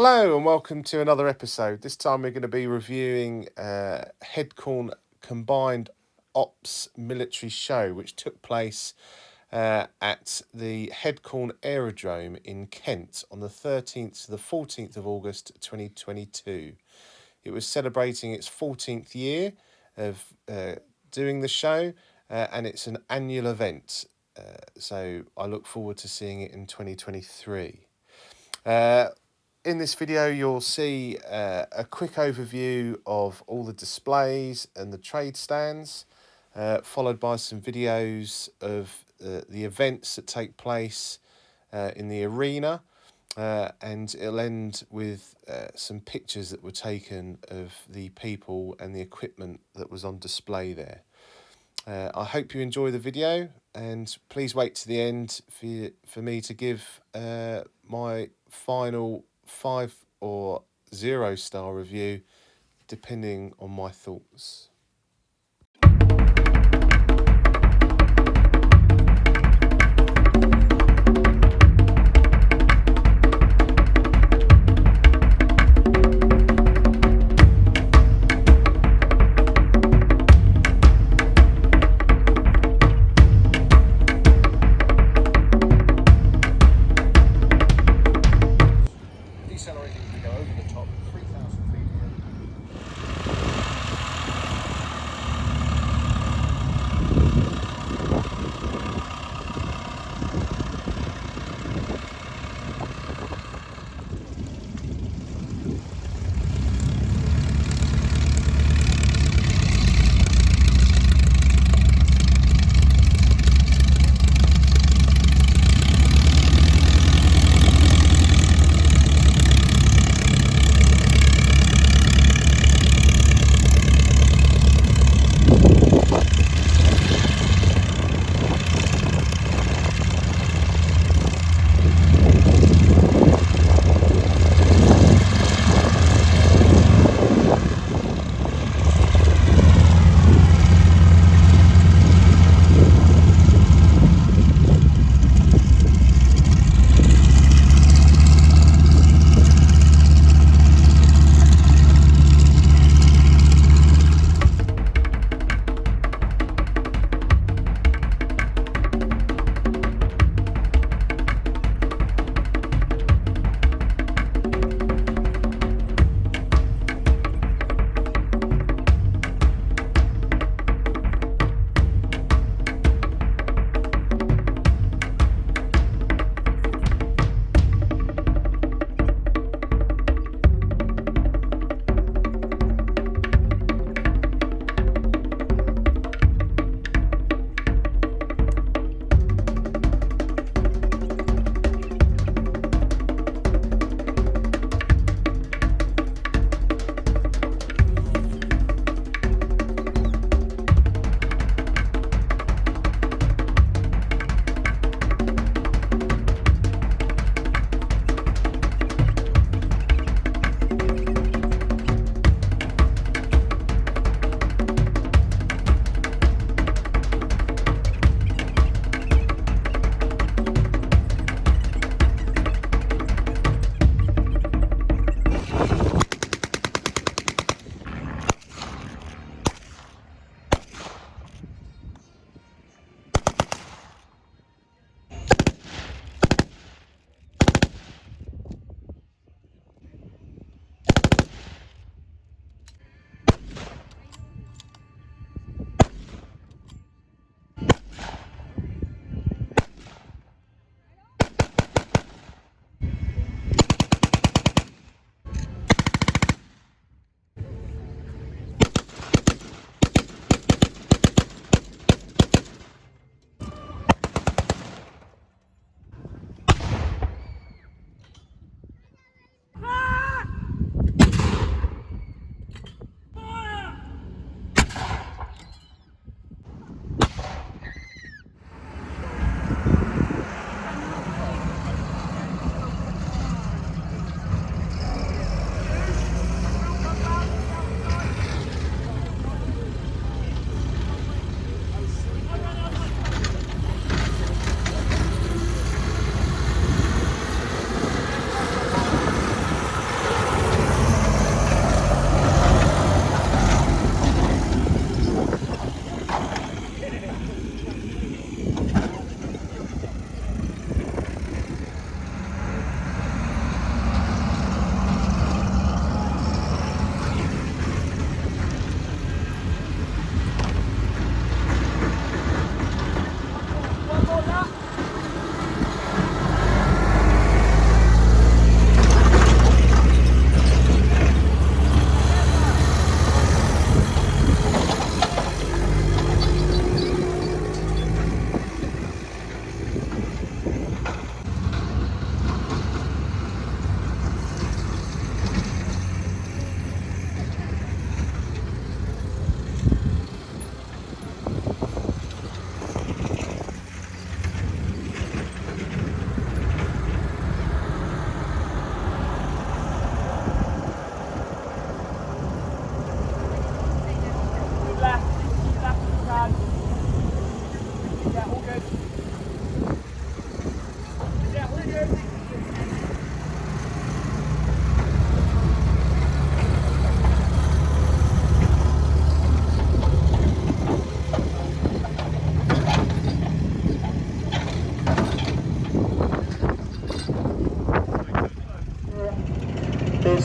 Hello and welcome to another episode. This time we're going to be reviewing Headcorn Combined Ops Military Show, which took place at the Headcorn Aerodrome in Kent on the 13th to the 14th of August 2022. It was celebrating its 14th year of doing the show, and it's an annual event. So I look forward to seeing it in 2023. In this video, you'll see a quick overview of all the displays and the trade stands, followed by some videos of the events that take place in the arena, and it'll end with some pictures that were taken of the people and the equipment that was on display there. I hope you enjoy the video, and please wait to the end for me to give my final 5 or 0 star review, depending on my thoughts. Decelerating as we go over the top, 3,000 feet here.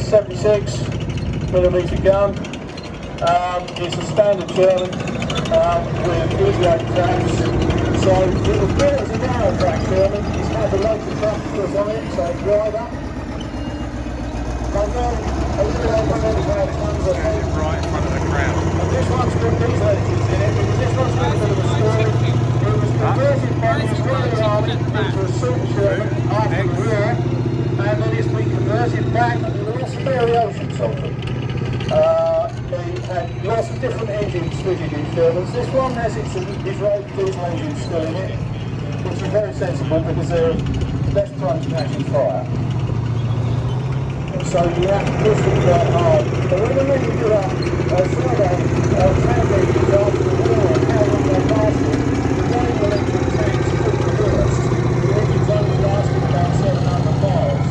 76mm gun. It's a standard German with easy open tracks. So it was built as a narrow track German. It's had the local tractors on it, so it's wider. And then a little over 25 tons of head. Right in front of the crowd. And this one's got these engines in it, because this one's got a bit of a story. It was converted by the Israeli army into a super Sherman after the war, and then it's been converted back, and there were lots of variations of them. They had lots of different engines fitted in Shermans. This one has its Israeli diesel engine still in it, which is very sensible because they're less prone to catching fire. So you have to push them quite hard. But when they do a survey of tank engines after the war and how long they lasted, the Royal electric tanks put the worst. The engines only lasted about 700 miles.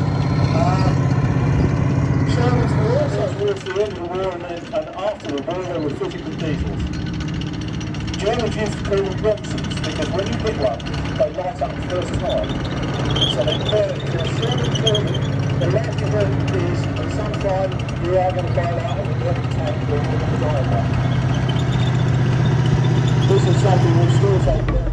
Shermans were also towards the end of the war and after the war they were fitted with diesels. Germans used to call them Bronsons because when you hit one, they light up the first time. So they burn. If you're a Sherman German, the likelihood is at some time you are going to bail out of a German tank or you're going to die of that. This is something we still take very.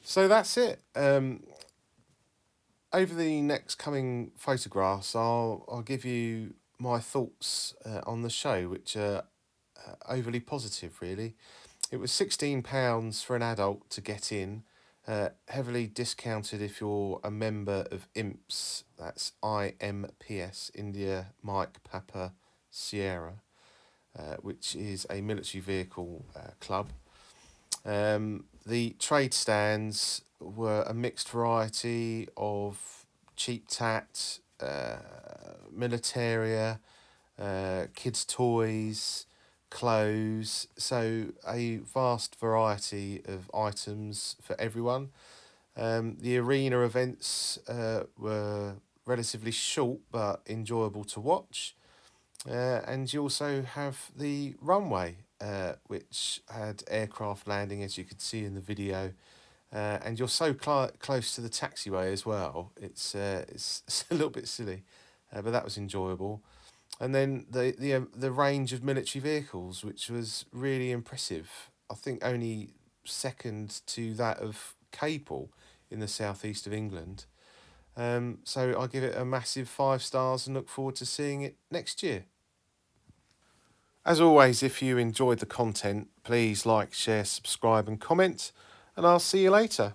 So that's it. Over the next coming photographs, I'll give you my thoughts on the show, which are overly positive, really. It was £16 for an adult to get in, heavily discounted if you're a member of IMPS, that's IMPS, India Mike Papa Sierra, which is a military vehicle club. The trade stands were a mixed variety of cheap tat, militaria, kids' toys, clothes, so a vast variety of items for everyone. The arena events were relatively short but enjoyable to watch. And you also have the runway, which had aircraft landing, as you could see in the video. And you're so close to the taxiway as well. It's it's a little bit silly, but that was enjoyable. And then the range of military vehicles, which was really impressive. I think only second to that of Capel in the southeast of England. So I give it a massive 5 stars and look forward to seeing it next year. As always, if you enjoyed the content, please like, share, subscribe and comment, and I'll see you later.